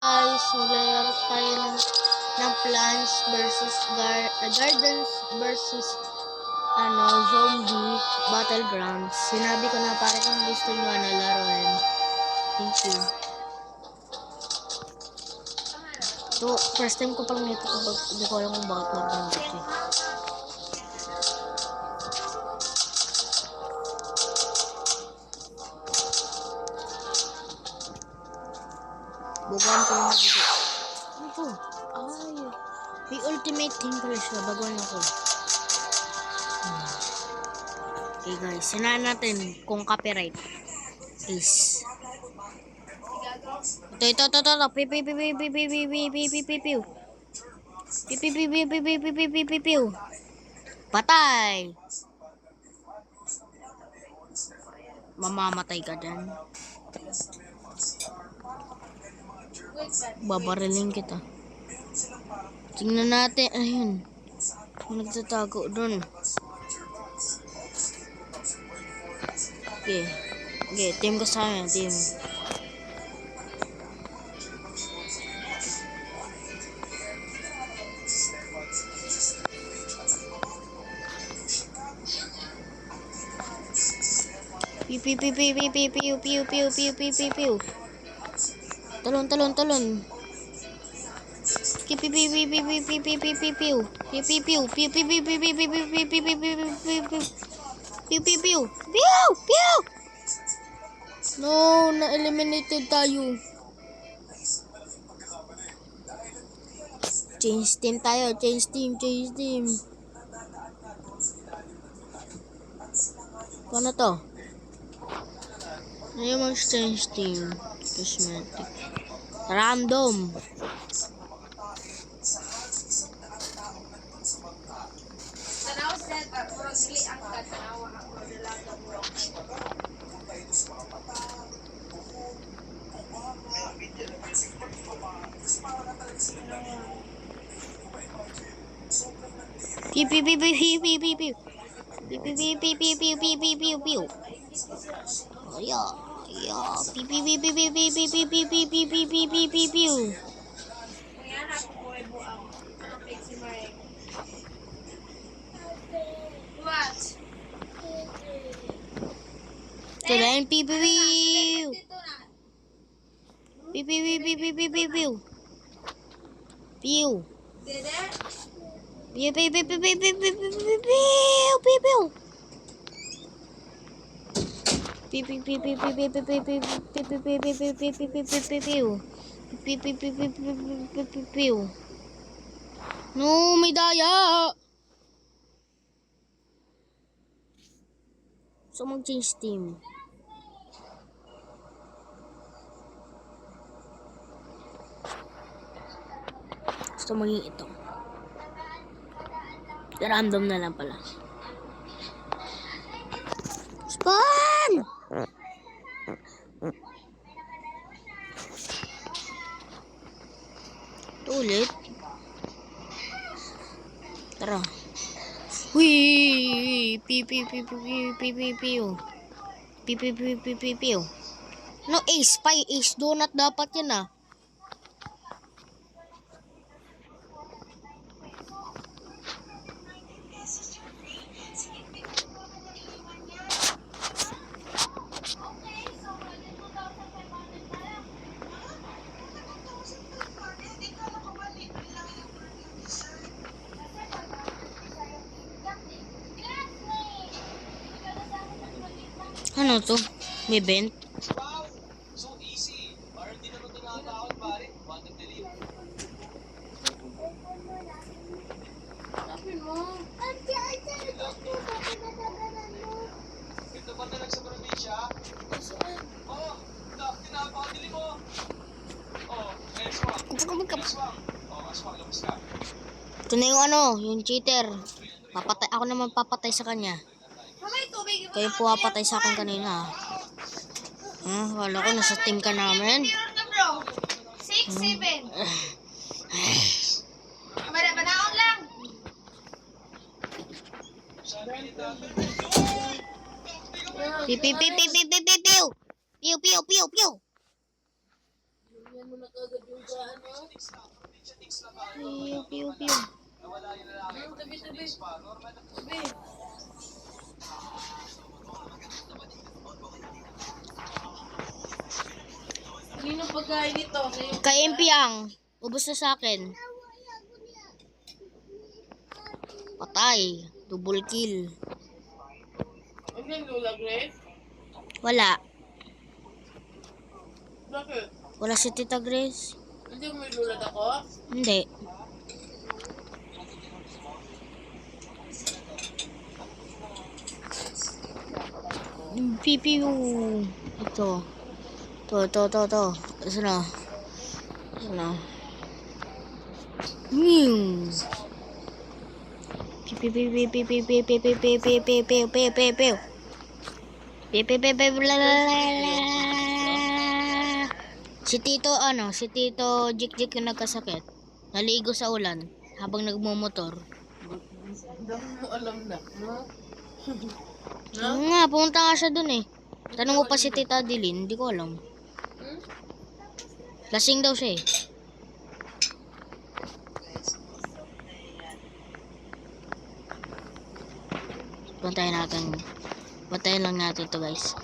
Guys, maglalaro tayo ng Plants versus Gardens versus Zombie Battlegrounds. Sinabi ko na para kung gusto nyo laruin. Thank you. So, first time ko pang nito kapag hindi ko alam kung bakit mabanggit eh. Bukan ko lang dito. Ano to? Ay, may ultimate thing pala siya. Baguhan ako. Okay guys, sinahan natin kung copyright is. Ito. Piu. Patay. Mamamatay ka dyan. Babariling kita. Tingnan natin. Ayun. Nagtatago dun. Okay. Team ko sa amin. Team. Piu. Talon. Piu. No, na-eliminated tayo. Change team tayo. Change team. Paano to? Ano yung mag-change team? Cosmetic. Random. Piu. Yeah. Piu. What? Kirain piu. No, may daya. So mag-change team. Gusto maging ito. Random na lang pala. Spawn! Ulit. Tara. Wee! Piu. No, ace donut dapat yan ah. Ano to? May vent? Wow! So easy. Parang di naman ito nakakahon, pare. Want to delete? Tapin mo. Ito ba talaga sa probinsya? Oo. Tinapakadili mo. Oo. Aswang. Labas ka. Ito na yung cheater. Ako naman papatay sa kanya. Kayo po papatay sa akin kanina. Wala ko nasa team ka namin. 6, 7. Banaon lang. Piu. Piu, piu, piu. Kanino pagkain ito? Sa'yo. Kay Impiang, ubos na sa akin. Patay. Double kill. Huwag nang lula, Grace. Wala. Bakit? Wala si Tita Grace. Hindi mo may lulad ako? Hindi. Pipiu. Ito. To. Ito na. Ito na. Mew. Si Tito Jik yung nagkasakit. Naligo sa ulan habang nagmumotor. Hindi mo alam na. No? Oo nga, pumunta nga siya dun eh. Tanong mo pa si Tita Adeline, hindi ko alam. Lasing daw siya eh. Bantayan lang natin to guys.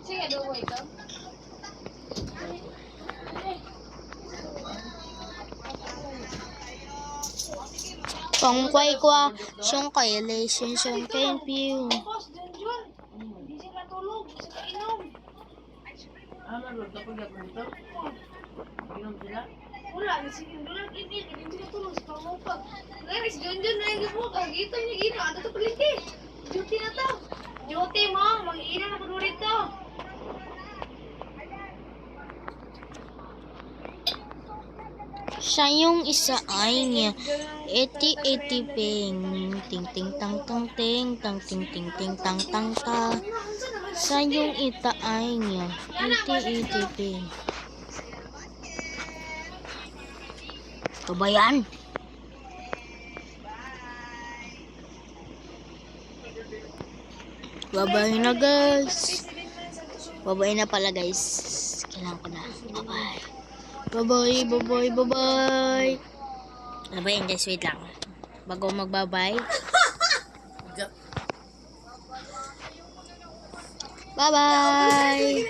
Sige, doon ito. Pang kway kwa, siyong kay relation, siyong kay view. Boss, Junjun. Hindi sila tulog. Hindi sila inom. Lord, ako lang ito. Inom sila? Wala, sige, doon hindi sila tulog sa pangupag. Ngayon, si Junjun na yung gibuka. Gito niya gino. Ano ito paliti? Duty na to. Duty mo. Mag-iinom na kuno rito. Siya yung isa ay niya. Eti ping. Ting ting tang tang ting. Tang ting ting ting tang tang ta. Siya yung ita ay niya. Eti ping. Ito ba yan? Bye-bye na guys. Bye-bye na pala guys. Kailangan ko na. Bye-bye. Bye-bye. Ano ba yan guys? Wait lang. Bago mag-bye-bye. Bye-bye.